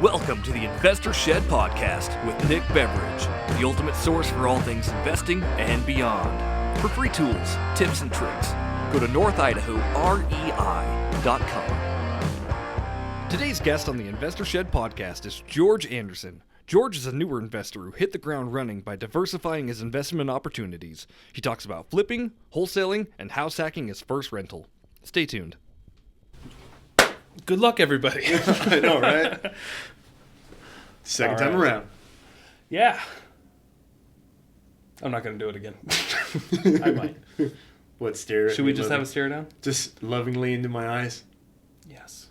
Welcome to the Investor Shed Podcast with Nick Beveridge, the ultimate source for all things investing and beyond. For free tools, tips, and tricks, go to northidahorei.com. Today's guest on the Investor Shed Podcast is George Anderson. George is a newer investor who hit the ground running by diversifying his investment opportunities. He talks about flipping, wholesaling, and house hacking his first rental. Stay tuned. Good luck, everybody. I know, right? Second time around. Yeah. I'm not going to do it again. I might. What, stare? Should we just have a stare down? Just lovingly into my eyes? Yes.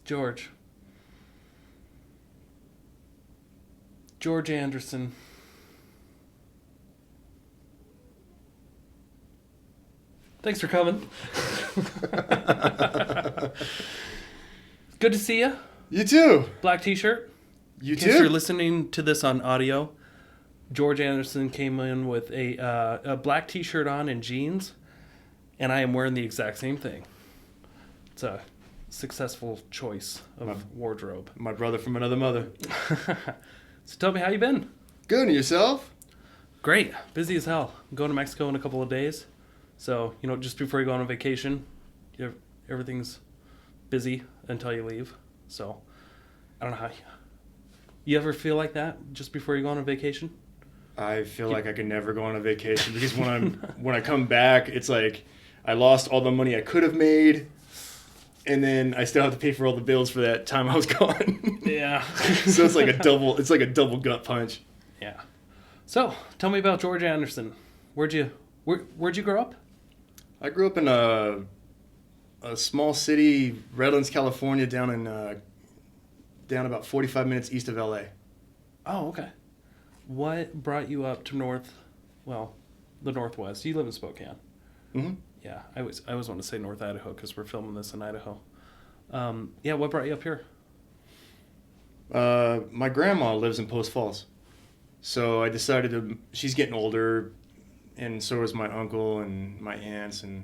George Anderson. Thanks for coming. Good to see you. You too. Black t-shirt. You In too. case you're listening to this on audio, George Anderson came in with a black t-shirt on and jeans, and I am wearing the exact same thing. It's a successful choice of wardrobe. My brother from another mother. So tell me, how you been? Good, and yourself? Great. Busy as hell. I'm going to Mexico in a couple of days. So, just before you go on a vacation, everything's busy until you leave. So, I don't know how you ever feel like that just before you go on a vacation? I feel like I could never go on a vacation because when I come back, it's like I lost all the money I could have made, and then I still have to pay for all the bills for that time I was gone. Yeah. So it's like a double gut punch. Yeah. So, tell me about George Anderson. Where'd you grow up? I grew up in a small city, Redlands, California, down about 45 minutes east of LA. Oh, okay. What brought you up to the Northwest? You live in Spokane. Mm-hmm. Yeah, I always want to say North Idaho because we're filming this in Idaho. What brought you up here? My grandma lives in Post Falls, so I decided she's getting older, and so is my uncle and my aunts, and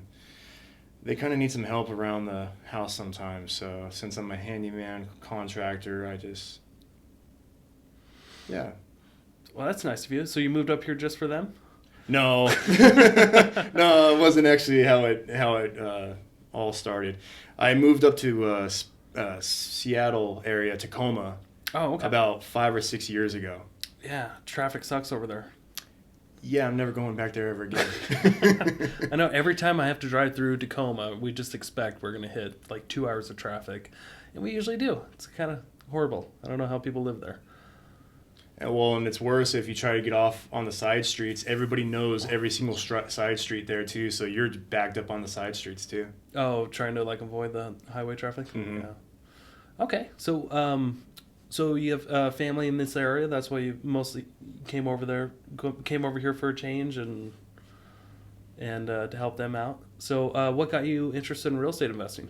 they kind of need some help around the house sometimes. So since I'm a handyman contractor, yeah. Well, that's nice of you. So you moved up here just for them? No, no, it wasn't actually how it all started. I moved up to Seattle area, Tacoma. Oh, okay. About 5 or 6 years ago. Yeah, traffic sucks over there. Yeah, I'm never going back there ever again. I know every time I have to drive through Tacoma, we just expect we're going to hit like 2 hours of traffic. And we usually do. It's kind of horrible. I don't know how people live there. And it's worse if you try to get off on the side streets. Everybody knows every single side street there, too, so you're backed up on the side streets, too. Oh, trying to avoid the highway traffic? Mm-hmm. Yeah. Okay, so you have family in this area. That's why you mostly came over here for a change and to help them out. So what got you interested in real estate investing?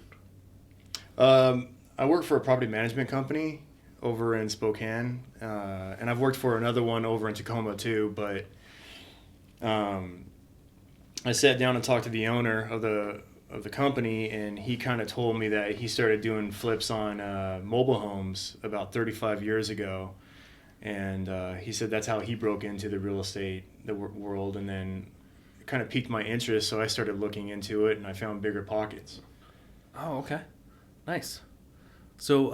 I work for a property management company over in Spokane, and I've worked for another one over in Tacoma too, but I sat down and talked to the owner of the company, and he kind of told me that he started doing flips on mobile homes about 35 years ago, and he said that's how he broke into the real estate world, and then it kind of piqued my interest, so I started looking into it, and I found Bigger Pockets. Oh, okay. Nice. So,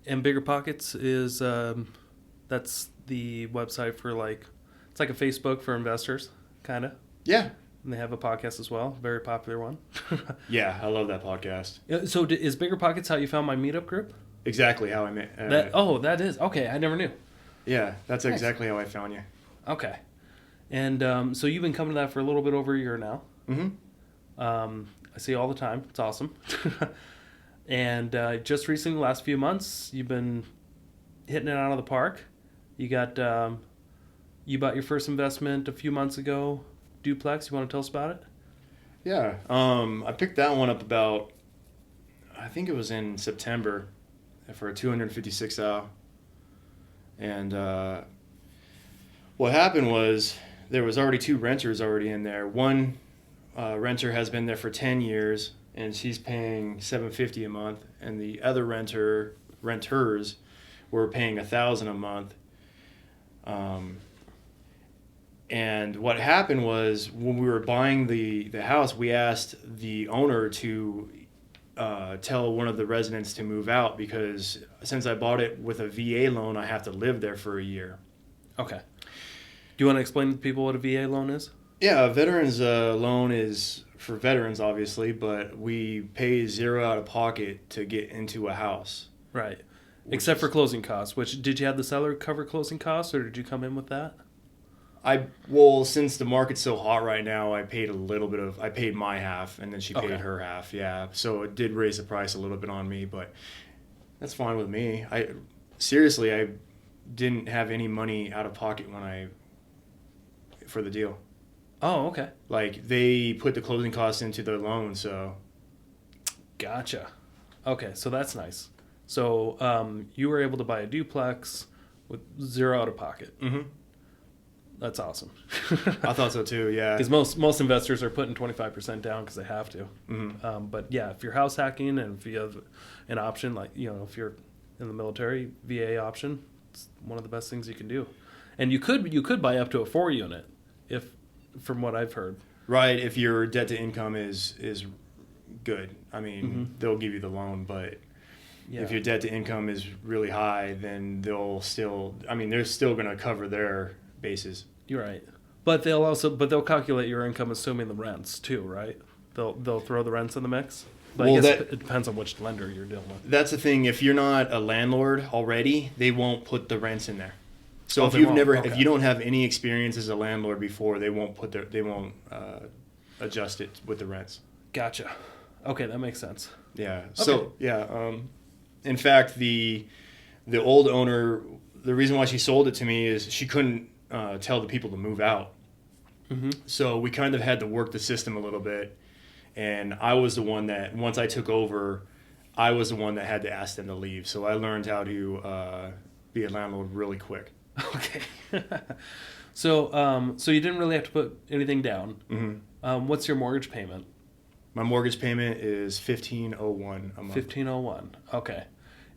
and Bigger Pockets is, that's the website for it's like a Facebook for investors, kind of. Yeah. And they have a podcast as well, very popular one. Yeah, I love that podcast. So is Bigger Pockets how you found my meetup group? Exactly how I met. That is. Okay, I never knew. Yeah, that's Nice. exactly how I found you. Okay. And so you've been coming to that for a little bit over a year now. Mm-hmm. I see you all the time. It's awesome. And just recently, the last few months, you've been hitting it out of the park. You got you bought your first investment a few months ago, duplex. You want to tell us about it? Yeah, I picked that one up about, I think it was in September, for a 256 thou. And what happened was there was already 2 renters already in there. One renter has been there for 10 years, and she's paying $750 a month, and the other renters were paying $1,000 a month. And what happened was when we were buying the house, we asked the owner to tell one of the residents to move out because since I bought it with a VA loan, I have to live there for a year. Okay. Do you want to explain to people what a VA loan is? Yeah, a veterans loan is for veterans, obviously, but we pay zero out of pocket to get into a house. Right. Except for closing costs, which did you have the seller cover closing costs or did you come in with that? Well, since the market's so hot right now, I paid I paid my half and then she paid her half. Yeah. So it did raise the price a little bit on me, but that's fine with me. I didn't have any money out of pocket for the deal. Oh, okay. Like they put the closing costs into the loan, so. Gotcha. Okay, so that's nice. So you were able to buy a duplex with zero out of pocket. Mm-hmm. That's awesome. I thought so too, yeah. Because most investors are putting 25% down because they have to. Mm-hmm. But yeah, if you're house hacking and if you have an option, like, if you're in the military, VA option, it's one of the best things you can do. And you could buy up to a 4-unit, from what I've heard. Right, if your debt to income is good. I mean, they'll give you the loan, but if your debt to income is really high, then they're still going to cover their bases. You're right. But they'll calculate your income assuming the rents too, right? They'll throw the rents in the mix. But I guess it depends on which lender you're dealing with. That's the thing. If you're not a landlord already, they won't put the rents in there. So if you don't have any experience as a landlord before, they won't adjust it with the rents. Gotcha. Okay, that makes sense. Yeah. Okay. So yeah. In fact, the old owner, the reason why she sold it to me is she couldn't tell the people to move out. Mm-hmm. So we kind of had to work the system a little bit. And I was the one that, once I took over, I was the one that had to ask them to leave. So I learned how to be a landlord really quick. Okay. So you didn't really have to put anything down. Mm-hmm. What's your mortgage payment? My mortgage payment is $1,501 a month. $1,501. Okay.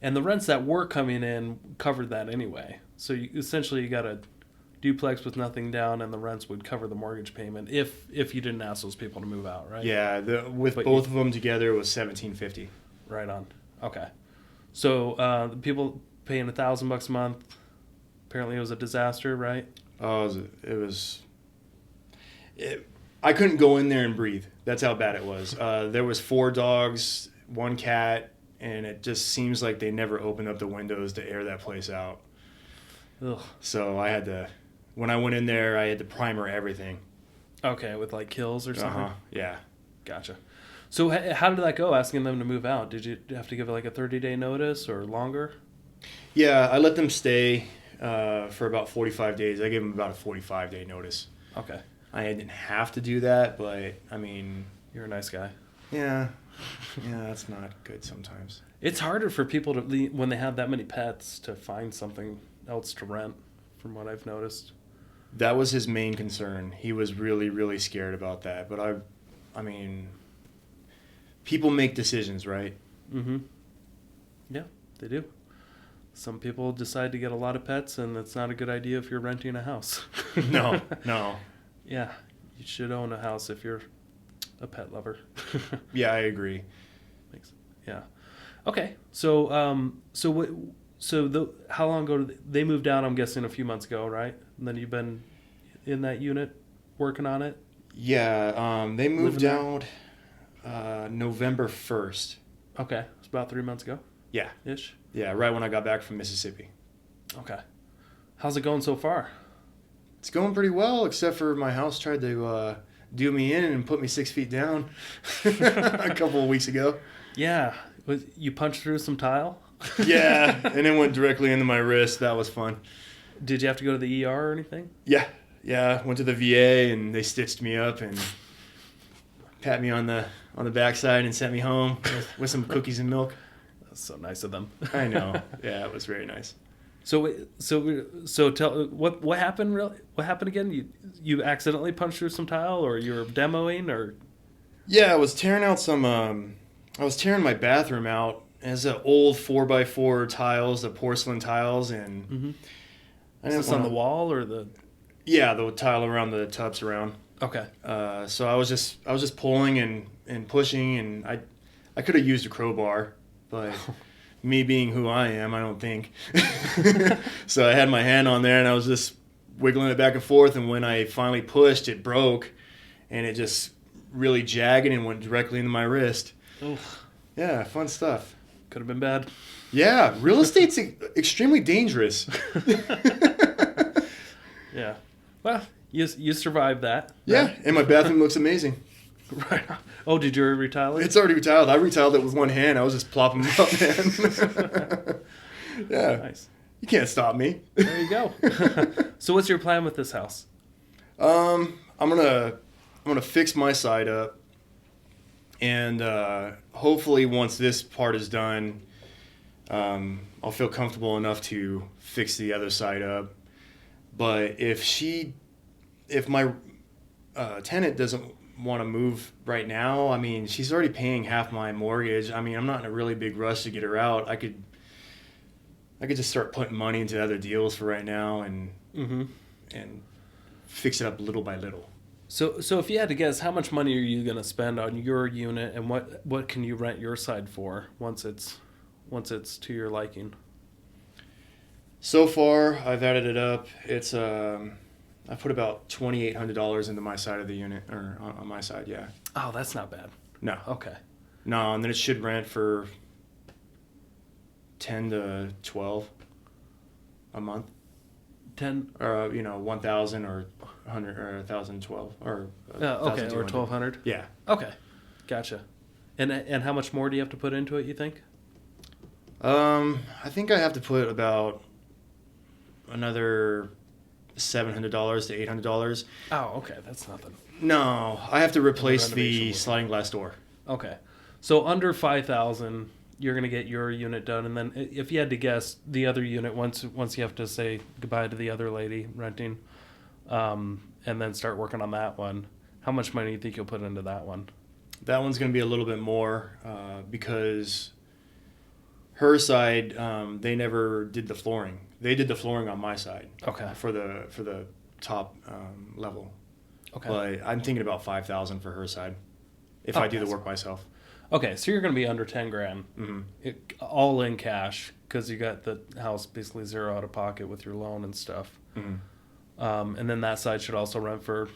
And the rents that were coming in covered that anyway. So you got a duplex with nothing down, and the rents would cover the mortgage payment if you didn't ask those people to move out, right? Yeah, both of them together it was $1,750. Right on. Okay. So the people paying $1,000 a month. Apparently, it was a disaster, right? Oh, I couldn't go in there and breathe. That's how bad it was. There was 4 dogs, 1 cat, and it just seems like they never opened up the windows to air that place out. Ugh. So when I went in there, I had to primer everything. Okay, with like kills or something? Yeah. Gotcha. So how did that go, asking them to move out? Did you have to give like a 30-day notice or longer? Yeah, I let them stay for about 45 days. I gave them about a 45-day notice. Okay. I didn't have to do that, but, I mean... You're a nice guy. Yeah. Yeah, that's not good sometimes. It's harder for people when they have that many pets to find something else to rent, from what I've noticed. That was his main concern. He was really, really scared about that. But I mean, people make decisions, right? Mm-hmm. Yeah, they do. Some people decide to get a lot of pets, and that's not a good idea if you're renting a house. No. Yeah, you should own a house if you're a pet lover. Yeah, I agree. Yeah. Okay. So how long ago did they moved out? I'm guessing a few months ago, right? And then you've been in that unit working on it? Yeah, they moved out November 1st. Okay. It's about 3 months ago? Yeah. Ish? Yeah, right when I got back from Mississippi. Okay. How's it going so far? It's going pretty well, except for my house tried to do me in and put me 6 feet down a couple of weeks ago. Yeah. You punched through some tile? Yeah, and it went directly into my wrist. That was fun. Did you have to go to the ER or anything? Yeah. Went to the VA and they stitched me up and pat me on the backside and sent me home with some cookies and milk. That's so nice of them. I know. Yeah, it was very nice. So tell what happened. Really, what happened again? You accidentally punched through some tile, or you were demoing, or? Yeah, I was tearing out some. I was tearing my bathroom out, has an old 4x4 tiles, the porcelain tiles, and Mm-hmm. I Is didn't this on wanna- the wall or the? Yeah, the tile around the tubs around. Okay. So I was just pulling and pushing, and I could have used a crowbar, but me being who I am, I don't think. So I had my hand on there, and I was just wiggling it back and forth, and when I finally pushed, it broke, and it just really jagged and went directly into my wrist. Oof. Yeah, fun stuff. Could have been bad. Yeah, real estate's extremely dangerous. Yeah. Well, you survived that. Yeah, and my bathroom looks amazing. Right. Oh, did you retile it? It's already retiled. I retiled it with one hand. I was just plopping them up, man. Yeah. Nice. You can't stop me. There you go. So what's your plan with this house? I'm gonna fix my side up, and hopefully once this part is done, I'll feel comfortable enough to fix the other side up. But if my tenant doesn't want to move right now, I mean, she's already paying half my mortgage. I mean, I'm not in a really big rush to get her out. I could just start putting money into other deals for right now and fix it up little by little. So if you had to guess, how much money are you going to spend on your unit, and what can you rent your side for once it's to your liking? So far, I've added it up. It's I put about $2,800 into my side of the unit, or on my side, yeah. Oh, that's not bad. No, Okay. no, and then it should rent for 10 to 12 a month, 10. or 1,000 or 100 or 1,012 or Okay, or 1,200. 1,200. Yeah. Okay, gotcha. And how much more do you have to put into it, you think? I think I have to put about another $700 to $800. Oh, okay, that's nothing. No, I have to replace renovation the work. sliding glass door. Okay, so under 5,000, you're gonna get your unit done, and then if you had to guess, the other unit once you have to say goodbye to the other lady renting, and then start working on that one. How much money do you think you'll put into that one? That one's going to be a little bit more because her side, they never did the flooring. They did the flooring on my side. Okay. For the top level. Okay. But I'm thinking about 5,000 for her side if Oh, I do the that's- work myself. Okay, so you're gonna be under 10 grand, all in cash, because you got the house basically zero out of pocket with your loan and stuff. And then that side should also rent for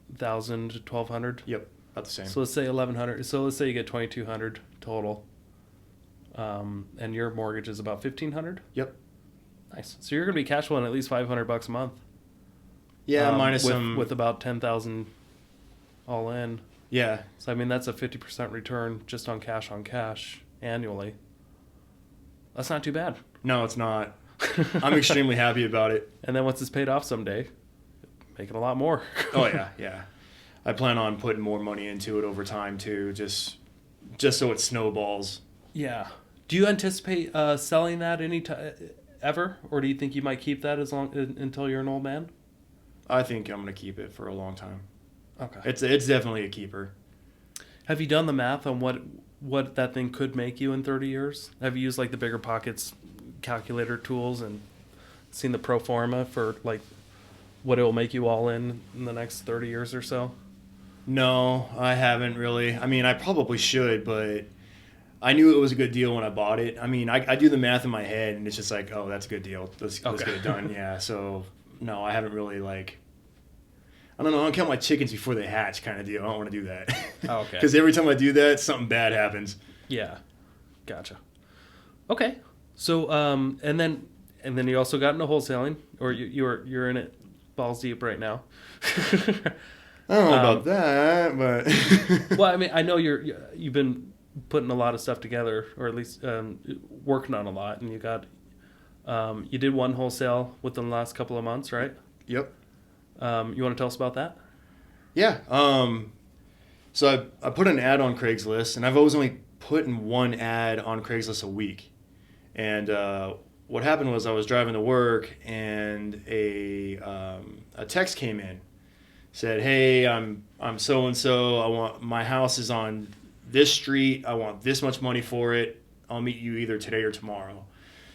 1,000 to 1,200. Yep, about the same. So let's say 1,100. So let's say you get 2,200 total, and your mortgage is about 1,500. Yep. Nice. So you're gonna be cash flowing at least $500 a month. Yeah, minus with, some. with about 10,000 all in. Yeah, So I mean that's a 50% return just on cash annually. That's not too bad. no, it's not. I'm extremely happy about it. And then once it's paid off someday, making a lot more. Oh yeah, yeah. I plan on putting more money into it over time too, just so it snowballs. Yeah. Do you anticipate selling that ever, or do you think you might keep that until you're an old man? I think I'm gonna keep it for a long time. Okay. It's definitely a keeper. Have you done the math on what that thing could make you in 30 years? Have you used like the Bigger Pockets calculator tools and seen the pro forma for like what it will make you all in the next 30 years or so? No, I haven't really. I mean, I probably should, but I knew it was a good deal when I bought it. I mean, I do the math in my head, and it's just like, oh, that's a good deal. Let's get it done. Yeah. So no, I haven't really I don't know. I don't count my chickens before they hatch, kind of deal. I don't want to do that. Oh, okay. Because every time I do that, something bad happens. Yeah. Gotcha. Okay. So and then you also got into wholesaling, or you're in it balls deep right now. I don't know about that, but Well, I mean, I know you've been putting a lot of stuff together, or at least working on a lot, and you did one wholesale within the last couple of months, right? Yep. You want to tell us about that? Yeah. So I put an ad on Craigslist, and I've always only put in one ad on Craigslist a week. And what happened was I was driving to work, and a text came in, said, "Hey, I'm so and so. My house is on this street. I want this much money for it. I'll meet you either today or tomorrow.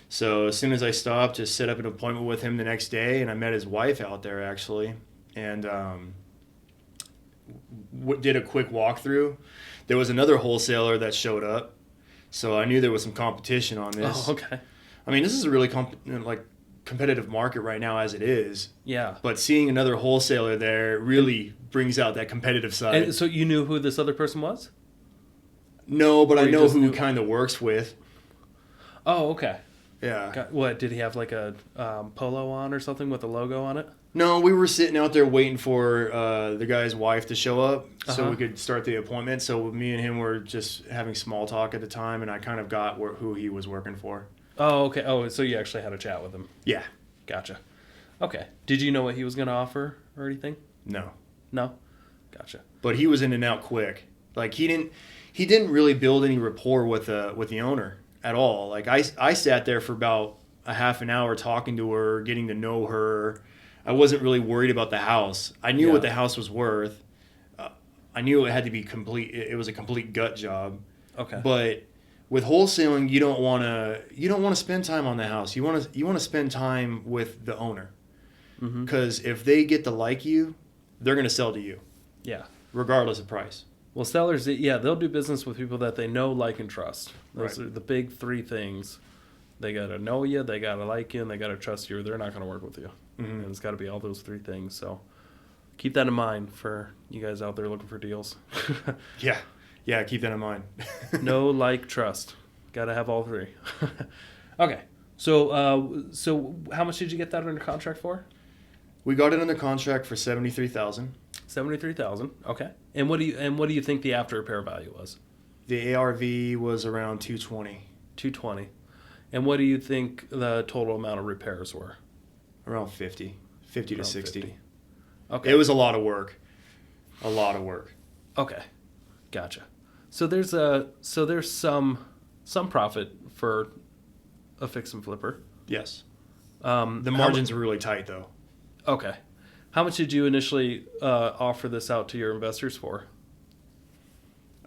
So as soon as I stopped, just set up an appointment with him the next day, and I met his wife out there actually, and did a quick walkthrough. There was another wholesaler that showed up, so I knew there was some competition on this. Oh, okay. I mean, this is a really competitive market right now as it is. Yeah. But seeing another wholesaler there really brings out that competitive side. And so you knew who this other person was? No, but Or I you know just who he knew- kind of works with. Oh, okay. Yeah. What, did he have like a polo on or something with a logo on it? No, we were sitting out there waiting for the guy's wife to show up so Uh-huh. we could start the appointment. So me and him were just having small talk at the time, and I kind of got who he was working for. Oh, okay. Oh, so you actually had a chat with him. Yeah. Gotcha. Okay. Did you know what he was going to offer or anything? No. No? Gotcha. But he was in and out quick. Like he didn't really build any rapport with the owner at all. Like I sat there for about a half an hour talking to her, getting to know her. I wasn't really worried about the house. I knew what the house was worth. I knew it had to be complete. It was a complete gut job. Okay. But with wholesaling, you don't want to spend time on the house. You want to spend time with the owner. Because if they get to like you, they're going to sell to you, Yeah. regardless of price. Well, sellers, yeah, they'll do business with people that they know, like, and trust. Those Right. are the big three things. They got to know you, they got to like you, and they got to trust you, or they're not going to work with you. Mm-hmm. And it's got to be all those three things. So keep that in mind for you guys out there looking for deals. Yeah, keep that in mind. Know, like, trust. Got to have all three. Okay. So how much did you get that under contract for? We got it under contract for $73,000. 73,000. Okay. And what do you think the after repair value was? The ARV was around 220, 220. And what do you think the total amount of repairs were? around 50 to Around 60. 50. Okay. It was a lot of work. A lot of work. Okay. Gotcha. So there's some profit for a fix and flipper. Yes. The The margins were really tight though. Okay. How much did you initially offer this out to your investors for?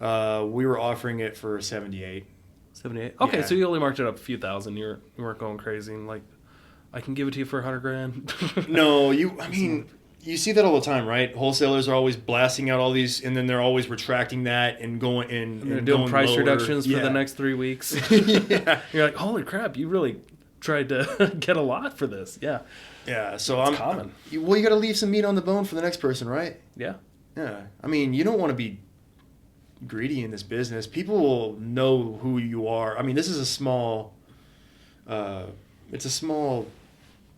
We were offering it for 78. 78. Okay, Yeah. so you only marked it up a few thousand. You weren't going crazy and like, I can give it to you for $100,000. No, you see that all the time, right? Wholesalers are always blasting out all these, and then they're always retracting that and going And they're doing going price lower. reductions for Yeah. the next 3 weeks. Yeah. You're like, holy crap! You really tried to get a lot for this. Yeah. Yeah, so It's common. you got to leave some meat on the bone for the next person, right? Yeah. Yeah. I mean, you don't want to be greedy in this business. People will know who you are. I mean, this is a small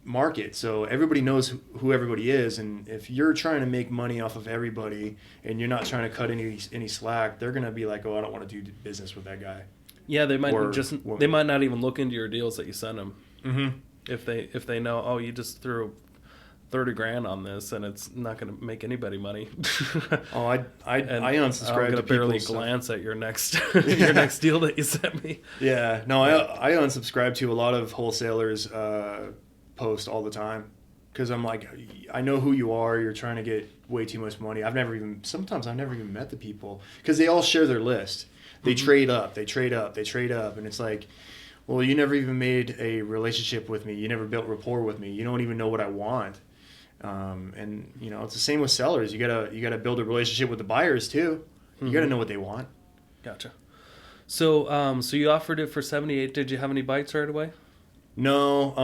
market, so everybody knows who everybody is, and if you're trying to make money off of everybody and you're not trying to cut any slack, they're going to be like, "Oh, I don't want to do business with that guy." Yeah, they might Or just woman. they might not even look into your deals that you send them Mhm. if they know, oh, you just threw $30,000 on this and it's not going to make anybody money. Oh, I And unsubscribe I'm to gonna barely people, so- glance at your next Yeah. your next deal that you sent me. Yeah, no, I unsubscribe to a lot of wholesalers post all the time because I'm like, I know who you are. You're trying to get way too much money. Sometimes I've never even met the people because they all share their list. They trade up, and it's like, well, you never even made a relationship with me. You never built rapport with me. You don't even know what I want. And it's the same with sellers. You gotta build a relationship with the buyers too. You gotta know what they want. Gotcha. So so you offered it for 78. Did you have any bites right away? No,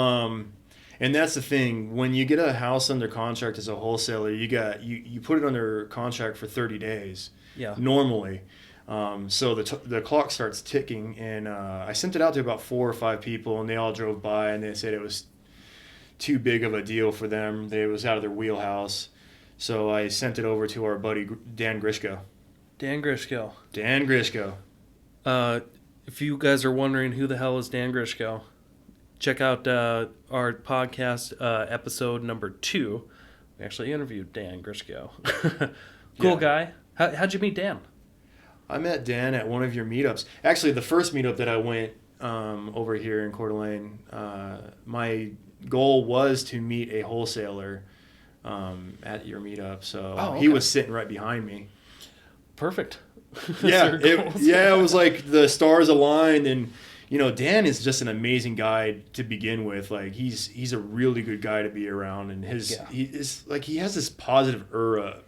and that's the thing. When you get a house under contract as a wholesaler, you put it under contract for 30 days. Yeah. Normally, so the clock starts ticking, and I sent it out to about 4 or 5 people, and they all drove by, and they said it was too big of a deal for them. It was out of their wheelhouse. So I sent it over to our buddy Dan Grishko. Dan Grishko. Dan Grishko. If you guys are wondering who the hell is Dan Grishko, check out our podcast episode number 2. We actually interviewed Dan Grishko. Cool Yeah. guy. How'd you meet Dan? I met Dan at one of your meetups. Actually, the first meetup that I went over here in Coeur d'Alene, my goal was to meet a wholesaler at your meetup. So Oh, he okay. was sitting right behind me. Perfect. Yeah, Circles. it was like the stars aligned, and Dan is just an amazing guy to begin with. Like he's a really good guy to be around, and he has this positive aura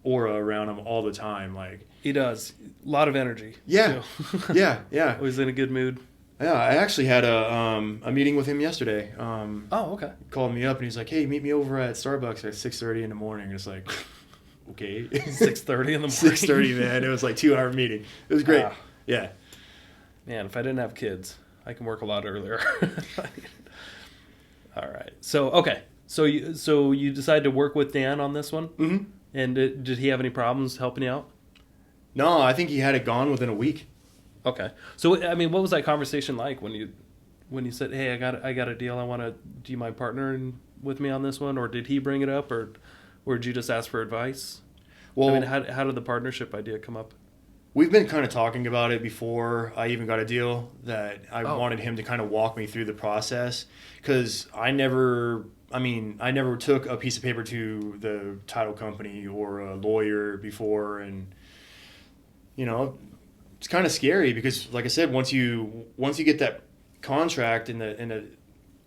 around him all the time. Like He does. A lot of energy. Yeah. too. yeah. Always in a good mood. Yeah, I actually had a meeting with him yesterday. Oh, okay. He called me up and he's like, "Hey, meet me over at Starbucks at 6:30 in the morning." It's like, okay, 6:30 in the morning. 6:30, man. It was like 2-hour meeting. It was great. Yeah. Man, if I didn't have kids, I can work a lot earlier. All right. So you decided to work with Dan on this one? Mm-hmm. And did he have any problems helping you out? No, I think he had it gone within a week. Okay. So I mean, what was that conversation like when you said, "Hey, I got a deal. Do you mind partnering with me on this one?" Or did he bring it up, or did you just ask for advice? Well, I mean, how did the partnership idea come up? we've been kind of talking about it before I even got a deal, that I wanted him to kind of walk me through the process, because I never took a piece of paper to the title company or a lawyer before, and it's kind of scary because, like I said, once you get that contract and the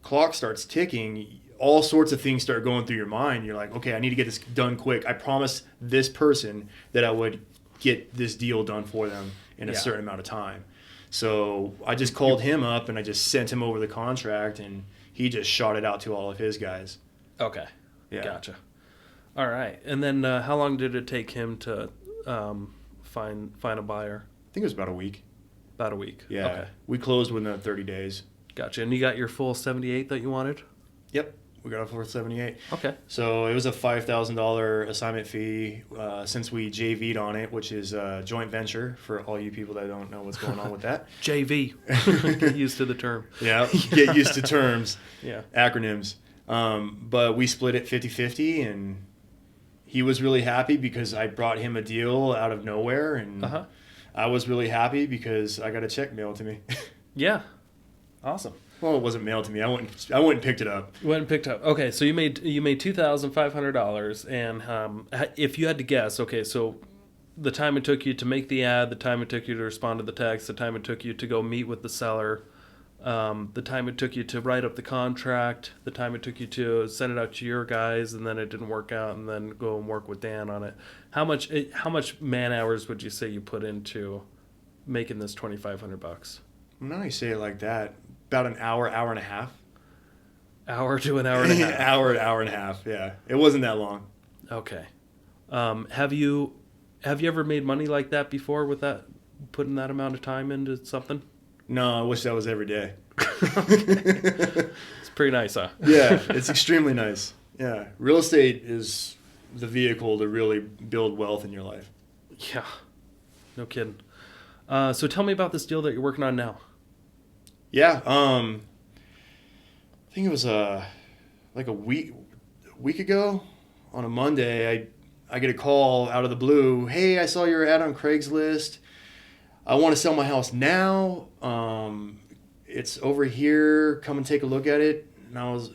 clock starts ticking, all sorts of things start going through your mind. You're like, okay, I need to get this done quick. I promised this person that I would get this deal done for them in a certain amount of time. So I just called him up and I just sent him over the contract, and he just shot it out to all of his guys. Okay. Yeah. Gotcha. All right. And then how long did it take him to find a buyer? I think it was about a week. About a week. Yeah. Okay. We closed within 30 days. Gotcha. And you got your full 78 that you wanted? Yep. We got it for 78. Okay. So it was a $5,000 assignment fee since we JV'd on it, which is a joint venture for all you people that don't know what's going on with that. JV. Get used to the term. Yeah. Get used to terms. Yeah. Acronyms. But we split it 50-50, and he was really happy because I brought him a deal out of nowhere, and I was really happy because I got a check mailed to me. Yeah. Awesome. Well, it wasn't mailed to me. I went and picked it up. Went and picked up. Okay, so you made $2,500, and if you had to guess, okay, so the time it took you to make the ad, the time it took you to respond to the text, the time it took you to go meet with the seller, the time it took you to write up the contract, the time it took you to send it out to your guys, and then it didn't work out, and then go and work with Dan on it. How much man hours would you say you put into making this $2,500? Now you say it like that. About an hour and a half. Hour to an hour and a half. hour and a half. Yeah, it wasn't that long. Okay. Have you ever made money like that before with that, putting that amount of time into something? No, I wish that was every day. It's pretty nice, huh? Yeah, it's extremely nice. Yeah, real estate is the vehicle to really build wealth in your life. Yeah, no kidding. So tell me about this deal that you're working on now. Yeah, I think it was like a week ago on a Monday. I get a call out of the blue. Hey, I saw your ad on Craigslist. I want to sell my house now. It's over here. Come and take a look at it. And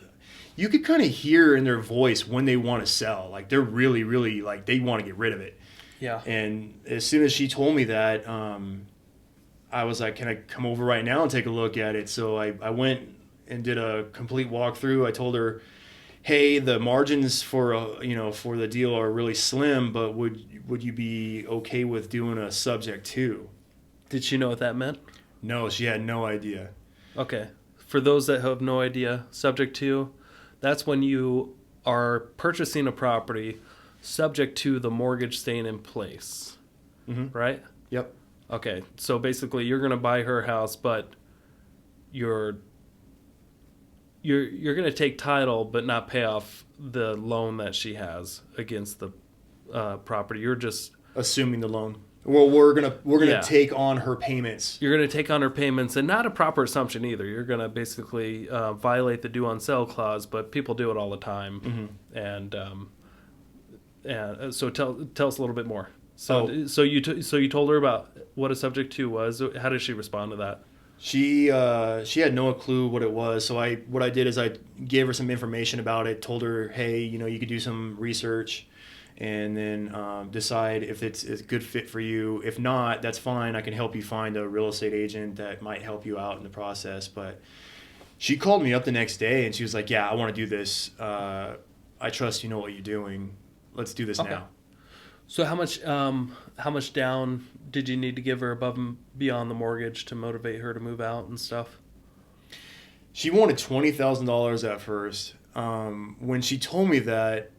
you could kind of hear in their voice when they want to sell. Like they're really, really like they want to get rid of it. Yeah. And as soon as she told me that, I was like, can I come over right now and take a look at it? So I went and did a complete walkthrough. I told her, hey, the margins for the deal are really slim, but would you be okay with doing a subject to? Did she know what that meant? No, she had no idea. Okay. For those that have no idea, subject to, that's when you are purchasing a property subject to the mortgage staying in place, right? Yep. Okay, so basically you're going to buy her house, but you're going to take title but not pay off the loan that she has against the property. You're just assuming the loan. Well, we're gonna take on her payments. You're going to take on her payments, and not a proper assumption either. You're going to basically violate the due on sale clause, but people do it all the time. And so tell us a little bit more. So you told her about what a subject to was. How did she respond to that? She had no clue what it was. So what I did is I gave her some information about it. Told her, hey, you could do some research, and then decide if it's a good fit for you. If not, that's fine. I can help you find a real estate agent that might help you out in the process. But she called me up the next day and she was like, yeah, I want to do this. I trust you know what you're doing. Let's do this now. So how much down did you need to give her above and beyond the mortgage to motivate her to move out and stuff? She wanted $20,000 at first. When she told me that,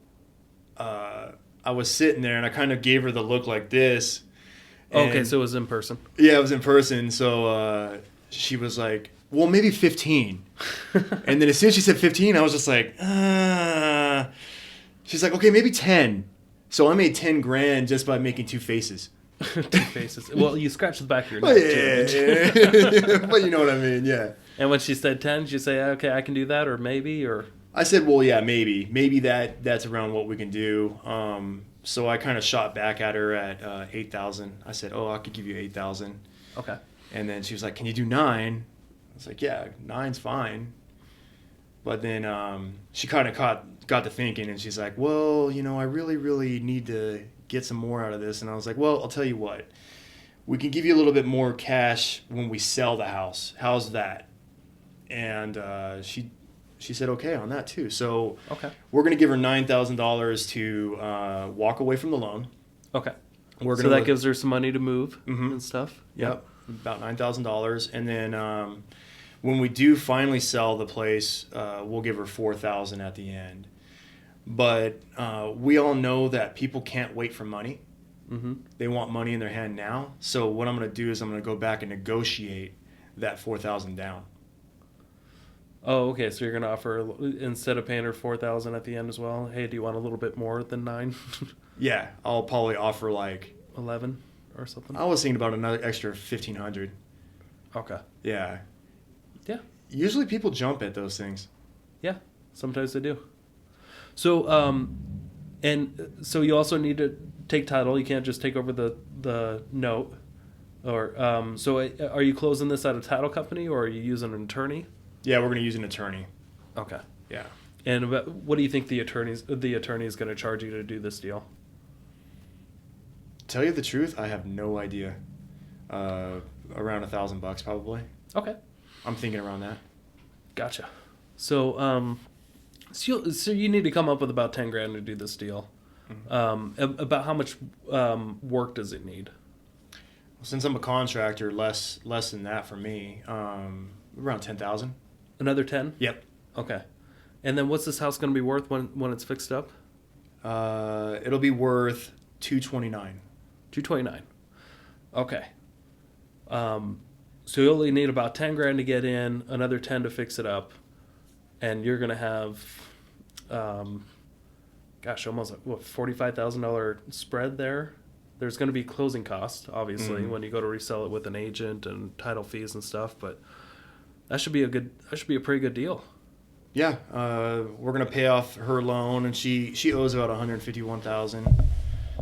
I was sitting there and I kind of gave her the look like this. Okay, so it was in person. Yeah, it was in person. So she was like, well, maybe 15. And then as soon as she said 15, I was just like, She's like, okay, maybe 10. So I made 10 grand just by making two faces. Two faces. Well, you scratched the back of your neck too. Yeah. But you know what I mean, yeah. And when she said 10, did you say, okay, I can do that, or maybe, or? I said, well, yeah, maybe that's around what we can do. So I kind of shot back at her at 8,000. I said, oh, I could give you 8,000. Okay. And then she was like, can you do 9? I was like, yeah, 9's fine. But then she kind of got to thinking, and she's like, well, you know, I really, really need to get some more out of this. And I was like, well, I'll tell you what. We can give you a little bit more cash when we sell the house. How's that? And she said okay on that too. So okay, we're going to give her $9,000 to walk away from the loan. Okay. So that gives her some money to move and stuff? Yep. About $9,000. And then when we do finally sell the place, we'll give her $4,000 at the end. But we all know that people can't wait for money. Mm-hmm. They want money in their hand now. So what I'm going to do is I'm going to go back and negotiate that $4,000 down. Oh, okay. So you're going to offer, instead of paying her $4,000 at the end as well, hey, do you want a little bit more than 9? Yeah, I'll probably offer like 11 or something. I was thinking about another extra $1,500. Okay. Yeah. Yeah. Usually people jump at those things. Yeah, sometimes they do. So, and so you also need to take title. You can't just take over the note. Or so, are you closing this at a title company, or are you using an attorney? Yeah, we're going to use an attorney. Okay. Yeah. And what do you think the attorney is going to charge you to do this deal? Tell you the truth, I have no idea. Around $1,000 probably. Okay. I'm thinking around that. Gotcha. So, so you need to come up with about 10 grand to do this deal. Mm-hmm. About how much work does it need? Since I'm a contractor, less than that for me. Around 10,000. Another 10? Yep. Okay. And then what's this house going to be worth when it's fixed up? It'll be worth $229. $229. Okay. So you only need about 10 grand to get in, another 10 to fix it up, and you're going to have, almost $45,000 spread there. There's going to be closing costs, obviously, when you go to resell it with an agent and title fees and stuff, but that should be a pretty good deal. Yeah, we're going to pay off her loan, and she owes about $151,000.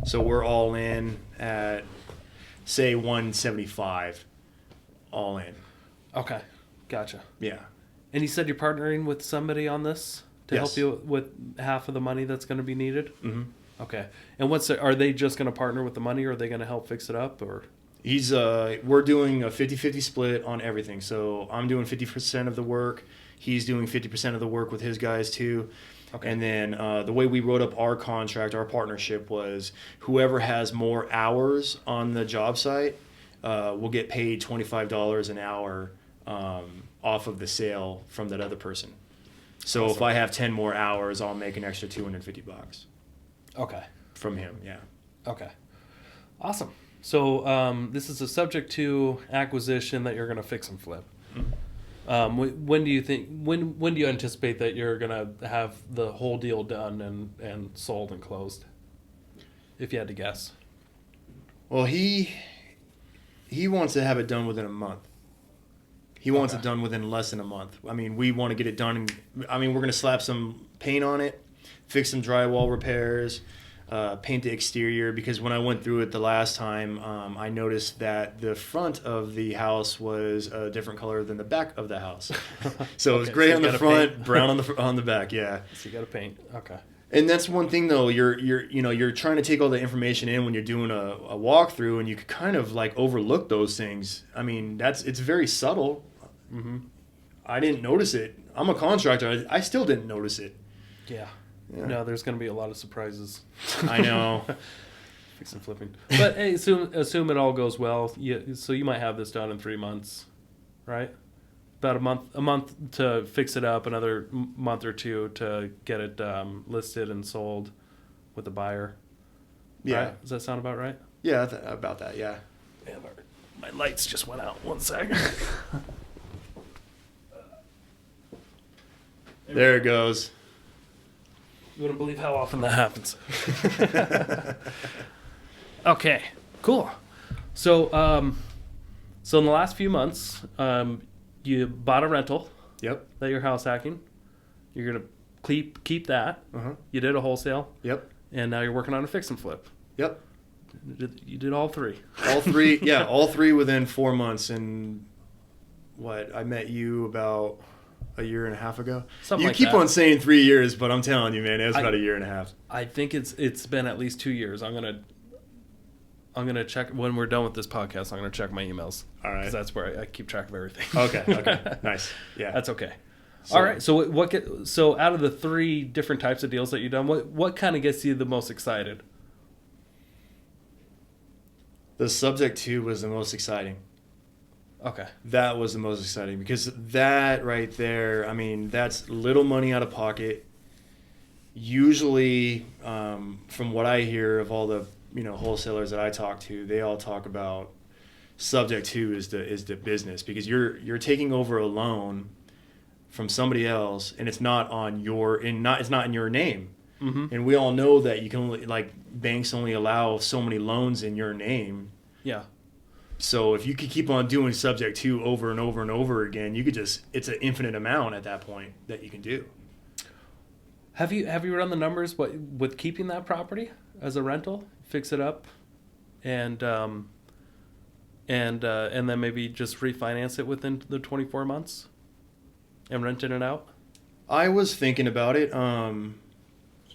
So we're all in at, say, $175. All in. Okay, gotcha. Yeah. And you said you're partnering with somebody on this to help you with half of the money that's going to be needed? Mm-hmm. Okay. And are they just going to partner with the money, or are they going to help fix it up, or? We're doing a 50-50 split on everything. So I'm doing 50% of the work. He's doing 50% of the work with his guys too. Okay. And then the way we wrote up our contract, our partnership was whoever has more hours on the job site will get paid $25 an hour off of the sale from that other person. So if I have 10 more hours, I'll make an extra $250. Okay. From him, yeah. Okay. Awesome. So this is a subject to acquisition that you're going to fix and flip. Mm-hmm. When do you anticipate that you're going to have the whole deal done and sold and closed? If you had to guess. Well, he wants to have it done within a month. He wants it done within less than a month. I mean, we want to get it done. We're going to slap some paint on it, fix some drywall repairs, paint the exterior, because when I went through it the last time, I noticed that the front of the house was a different color than the back of the house. So it was gray on the front, brown on the back, yeah. So you got to paint. Okay. And that's one thing though, you're trying to take all the information in when you're doing a walkthrough, and you could kind of like overlook those things. I mean, it's very subtle. Mm-hmm. I didn't notice it. I'm a contractor. I still didn't notice it. Yeah. Yeah. No, there's going to be a lot of surprises. I know. Fix and flipping. But hey, assume it all goes well. So you might have this done in 3 months, right? About a month to fix it up, another month or two to get it listed and sold with a buyer. Yeah. Right? Does that sound about right? Yeah, about that. Yeah. Yeah, my lights just went out. 1 sec. There it goes. You wouldn't believe how often that happens. Okay, cool. So, so in the last few months, you bought a rental Yep. that you're house hacking. You're gonna keep that. Uh-huh. You did a wholesale, Yep. and now you're working on a fix and flip. Yep. You did all three. All three. Yeah, all three within 4 months. And I met you about a year and a half ago. Something you like keep that. on saying 3 years, but I'm telling you, man, it was about a year and a half. I think it's been at least 2 years. I'm gonna check when we're done with this podcast. I'm gonna check my emails. All right. 'Cause that's where I keep track of everything. Okay. Nice. Yeah. That's okay. So- All right. So out of the 3 different types of deals that you've done, what kind of gets you the most excited? The subject to was the most exciting. Okay. That was the most exciting because that right there, I mean, that's little money out of pocket. Usually, from what I hear of all the wholesalers that I talk to, they all talk about subject to is the business, because you're taking over a loan from somebody else, and it's not on it's not in your name. Mm-hmm. And we all know that you can only, like, banks only allow so many loans in your name. Yeah. So if you could keep on doing subject to over and over and over again, you could it's an infinite amount at that point that you can do. Have you run the numbers with keeping that property as a rental, fix it up, and then maybe just refinance it within the 24 months, and renting it out? I was thinking about it.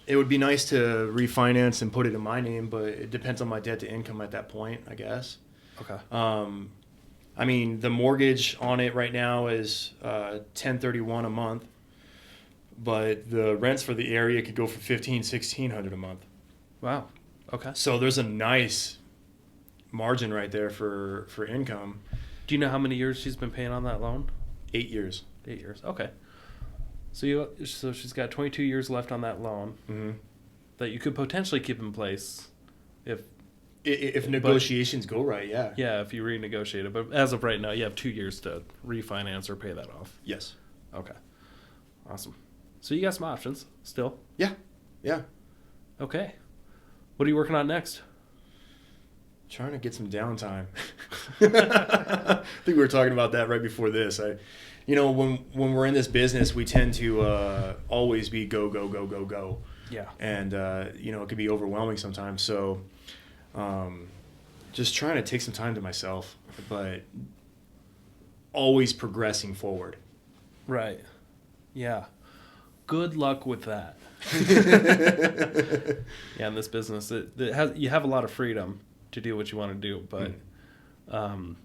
It would be nice to refinance and put it in my name, but it depends on my debt to income at that point, I guess. Okay. I mean, the mortgage on it right now is $1,031 a month, but the rents for the area could go for $1,500-$1,600 a month. Wow. Okay. So there's a nice margin right there for income. Do you know how many years she's been paying on that loan? 8 years. 8 years. Okay. So she's got 22 years left on that loan Mm-hmm. that you could potentially keep in place If negotiations go right, yeah. Yeah, if you renegotiate it. But as of right now, you have 2 years to refinance or pay that off. Yes. Okay. Awesome. So you got some options still. Yeah. Okay. What are you working on next? Trying to get some downtime. I think we were talking about that right before this. When we're in this business, we tend to always be go. Yeah. And, it can be overwhelming sometimes. So just trying to take some time to myself, but always progressing forward. Right. Yeah. Good luck with that. Yeah, in this business, you have a lot of freedom to do what you want to do, but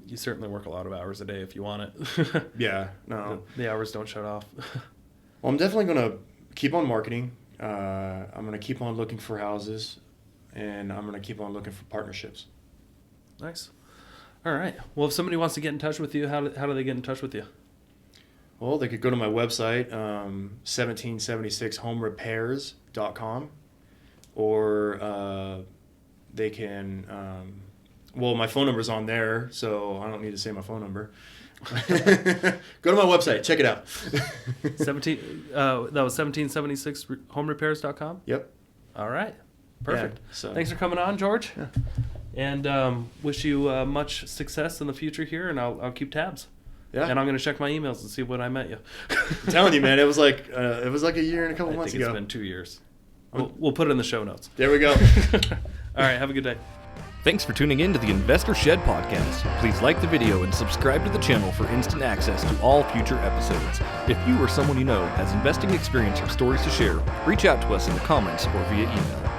you certainly work a lot of hours a day if you want it. Yeah, no. The hours don't shut off. Well, I'm definitely going to keep on marketing. I'm going to keep on looking for houses, and I'm going to keep on looking for partnerships. Nice. All right. Well, if somebody wants to get in touch with you, how do they get in touch with you? Well, they could go to my website, 1776homerepairs.com, or they can, my phone number's on there, so I don't need to say my phone number. Go to my website, check it out. That was 1776homerepairs.com? Yep. All right. Perfect. Yeah, so. Thanks for coming on, George. Yeah. And wish you much success in the future here, and I'll keep tabs. Yeah. And I'm going to check my emails and see when I met you. I'm telling you, man, it was like a year and a couple months I think ago. it's been 2 years. We'll put it in the show notes. There we go. All right. Have a good day. Thanks for tuning in to the Investor Shed podcast. Please like the video and subscribe to the channel for instant access to all future episodes. If you or someone you know has investing experience or stories to share, reach out to us in the comments or via email.